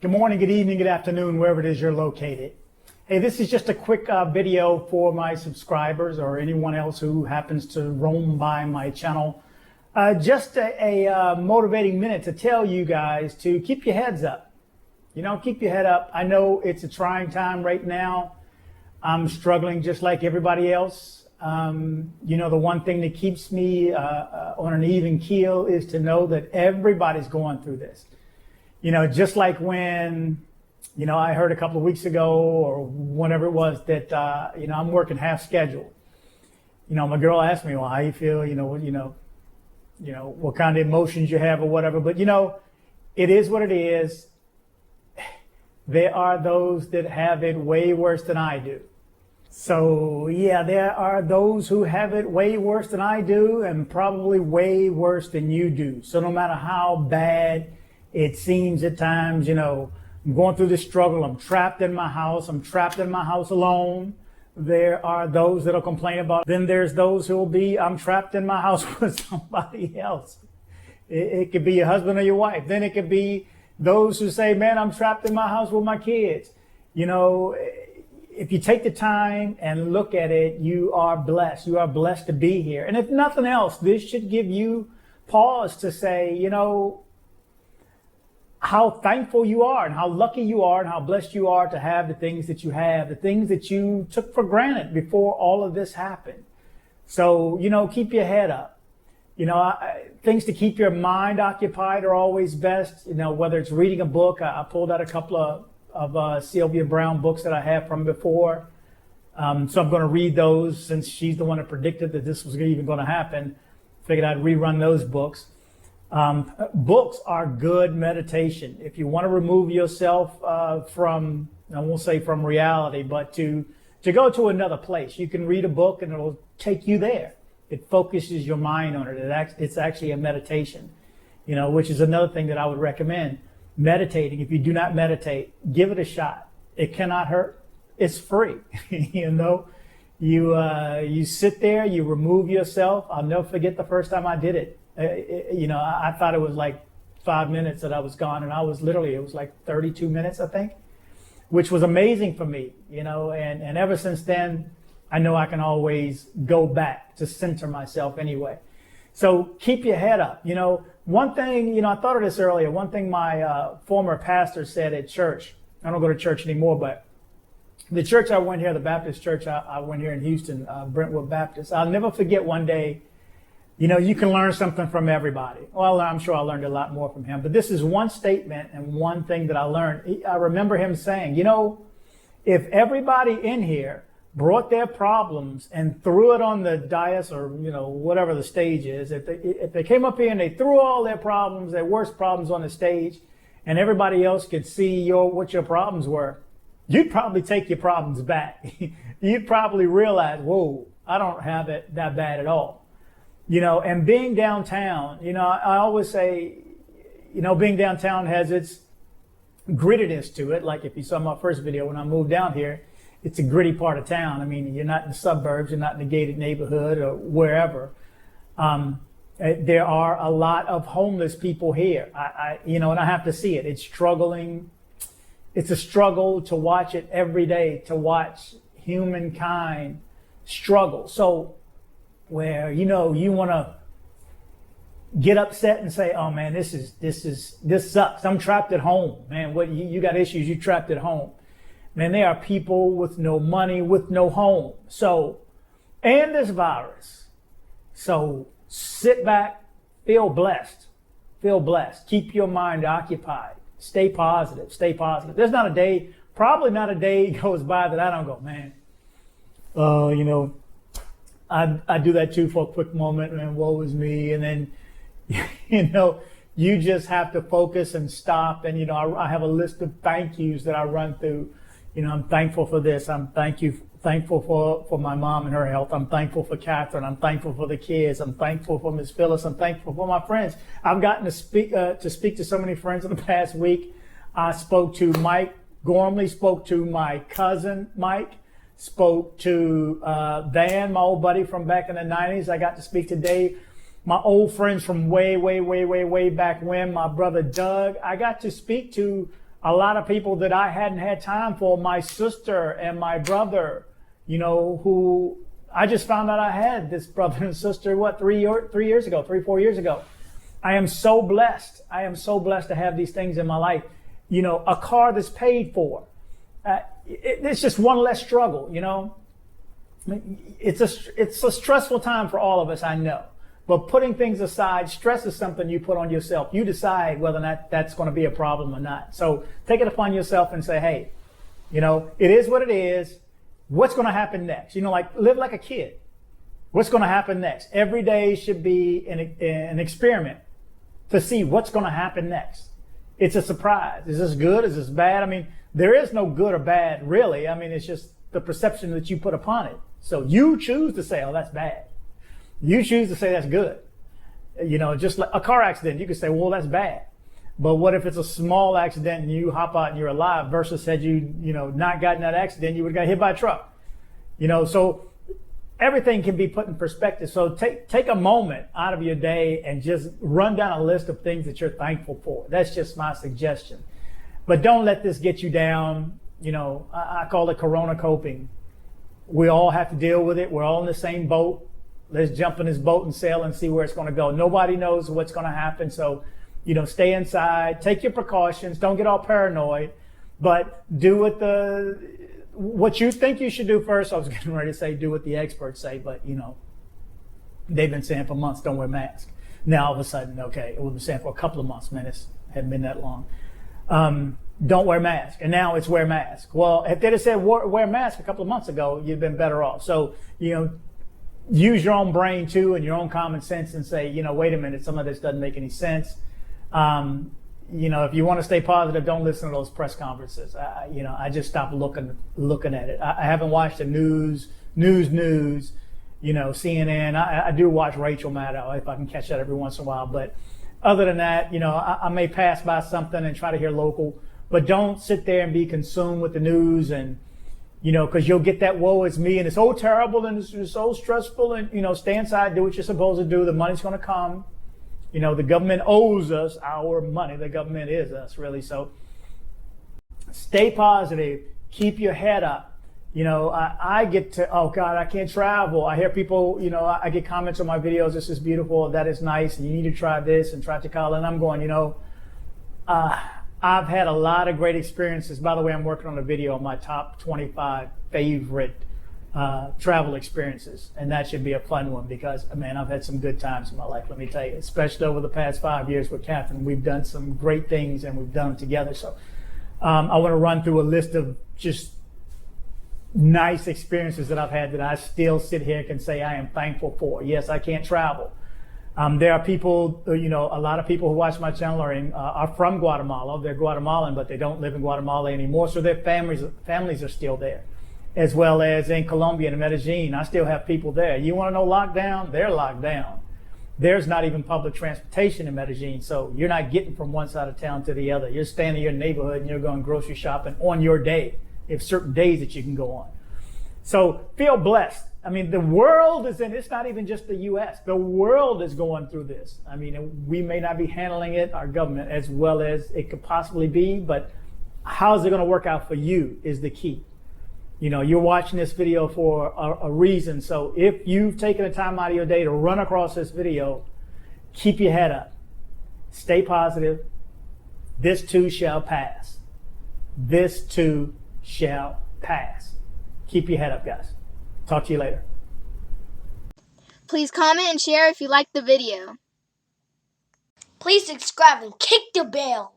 Good morning, good evening, good afternoon, wherever it is you're located. Hey, this is just a quick video for my subscribers or anyone else who happens to roam by my channel. Just a motivating minute to tell you guys to keep your heads up. You know, keep your head up. I know it's a trying time right now. I'm struggling just like everybody else. You know, the one thing that keeps me on an even keel is to know that everybody's going through this. You know, just like when, you know, I heard a couple of weeks ago or whenever it was that, you know, I'm working half schedule. You know, my girl asked me, well, how you feel, what kind of emotions you have or whatever. But, you know, it is what it is. There are those that have it way worse than I do. So, yeah, there are those who have it way worse than I do and probably way worse than you do. So no matter how bad it seems at times, you know, I'm going through this struggle. I'm trapped in my house. I'm trapped in my house alone. There are those that'll complain about it. Then there's those who will be, I'm trapped in my house with somebody else. It could be your husband or your wife. Then it could be those who say, man, I'm trapped in my house with my kids. You know, if you take the time and look at it, you are blessed. You are blessed to be here. And if nothing else, this should give you pause to say, you know, how thankful you are and how lucky you are and how blessed you are to have the things that you have, the things that you took for granted before all of this happened. So, you know, keep your head up. You know, things to keep your mind occupied are always best. You know, whether it's reading a book, I pulled out a couple of Sylvia Brown books that I have from before. So I'm going to read those since she's the one that predicted that this was even going to happen. Figured I'd rerun those books. Books are good meditation. If you want to remove yourself from, I won't say from reality, but to go to another place, you can read a book and it'll take you there. It focuses your mind on it. It's actually a meditation, you know, which is another thing that I would recommend. Meditating. If you do not meditate, give it a shot. It cannot hurt. It's free. You know, you sit there, you remove yourself. I'll never forget the first time I did it. You know, I thought it was like 5 minutes that I was gone, and it was like 32 minutes, I think, which was amazing for me, you know, and ever since then, I know I can always go back to center myself anyway. So keep your head up. You know, one thing, you know, I thought of this earlier, one thing my former pastor said at church, I don't go to church anymore, but the church I went here, the Baptist church I went here in Houston, Brentwood Baptist, I'll never forget one day. You know, you can learn something from everybody. Well, I'm sure I learned a lot more from him. But this is one statement and one thing that I learned. I remember him saying, you know, if everybody in here brought their problems and threw it on the dais or, you know, whatever the stage is, if they came up here and they threw all their problems, their worst problems on the stage, and everybody else could see what your problems were, you'd probably take your problems back. You'd probably realize, whoa, I don't have it that bad at all. You know, and being downtown, you know, I always say, you know, being downtown has its grittiness to it. Like if you saw my first video when I moved down here, it's a gritty part of town. I mean, you're not in the suburbs, you're not in the gated neighborhood or wherever. There are a lot of homeless people here. You know, and I have to see it. It's struggling. It's a struggle to watch it every day, to watch humankind struggle. So, where, you know, you want to get upset and say, oh man, this sucks. I'm trapped at home, man. What you got issues, you trapped at home. Man, there are people with no money, with no home. So, and this virus. So sit back, feel blessed, keep your mind occupied, stay positive. There's not a day, probably not a day goes by that I don't go, man, you know, I do that too for a quick moment, and woe is me. And then, you know, you just have to focus and stop. And, you know, I have a list of thank yous that I run through. You know, I'm thankful for this. I'm thankful for my mom and her health. I'm thankful for Catherine. I'm thankful for the kids. I'm thankful for Miss Phyllis. I'm thankful for my friends. I've gotten to speak to so many friends in the past week. I spoke to Mike Gormley, spoke to my cousin Mike. Spoke to Dan, my old buddy from back in the 90s. I got to speak to Dave, my old friends from way back when, my brother Doug. I got to speak to a lot of people that I hadn't had time for, my sister and my brother, who I just found out I had this brother and sister, 4 years ago. I am so blessed. I am so blessed to have these things in my life. A car that's paid for. It's just one less struggle, It's a stressful time for all of us, I know. But putting things aside, stress is something you put on yourself. You decide whether or not that's going to be a problem or not. So take it upon yourself and say, hey, it is what it is. What's going to happen next? Live like a kid. What's going to happen next? Every day should be an experiment to see what's going to happen next. It's a surprise. Is this good? Is this bad? I mean, there is no good or bad, really. I mean, it's just the perception that you put upon it. So you choose to say, oh, that's bad. You choose to say that's good. Just like a car accident, you could say, well, that's bad. But what if it's a small accident and you hop out and you're alive versus had you, not gotten that accident, you would have got hit by a truck. So everything can be put in perspective. So take a moment out of your day and just run down a list of things that you're thankful for. That's just my suggestion. But don't let this get you down. I call it Corona coping. We all have to deal with it. We're all in the same boat. Let's jump in this boat and sail and see where it's going to go. Nobody knows what's going to happen. So, stay inside, take your precautions. Don't get all paranoid, but do what you think you should do first. I was getting ready to say, do what the experts say, but they've been saying for months, don't wear masks. Now all of a sudden, okay, we've been saying for a couple of months, man, it hadn't been that long. Don't wear masks. And now it's wear mask. Well, if they'd have said wear mask a couple of months ago, you'd been better off. So, use your own brain too and your own common sense and say, wait a minute, some of this doesn't make any sense. If you want to stay positive, don't listen to those press conferences. I just stopped looking at it. I haven't watched the news, CNN. I do watch Rachel Maddow if I can catch that every once in a while. But other than that, I may pass by something and try to hear local, but don't sit there and be consumed with the news and, because you'll get that woe is me and it's so terrible and it's so stressful and, stay inside, do what you're supposed to do. The money's going to come. The government owes us our money. The government is us, really. So stay positive. Keep your head up. I get to, oh God, I can't travel. I hear people, I get comments on my videos. This is beautiful. That is nice. And you need to try this and try to call. And I'm going, I've had a lot of great experiences. By the way, I'm working on a video on my top 25 favorite travel experiences, and that should be a fun one because, man, I've had some good times in my life, let me tell you, especially over the past 5 years with Catherine. We've done some great things and we've done them together. So I want to run through a list of just nice experiences that I've had that I still sit here and can say I am thankful for. Yes, I can't travel. There are people, a lot of people who watch my channel are from Guatemala. They're Guatemalan, but they don't live in Guatemala anymore, so their families are still there. As well as in Colombia and Medellin, I still have people there. You want to know lockdown? They're locked down. There's not even public transportation in Medellin, so you're not getting from one side of town to the other. You're staying in your neighborhood and you're going grocery shopping on your day. You have certain days that you can go on. So feel blessed. I mean, the world it's not even just the U.S. The world is going through this. I mean, we may not be handling it, our government, as well as it could possibly be, but how's it going to work out for you is the key. You're watching this video for a reason. So if you've taken the time out of your day to run across this video, keep your head up. Stay positive. This too shall pass. This too shall pass. Keep your head up, guys. Talk to you later. Please comment and share if you liked the video. Please subscribe and kick the bell.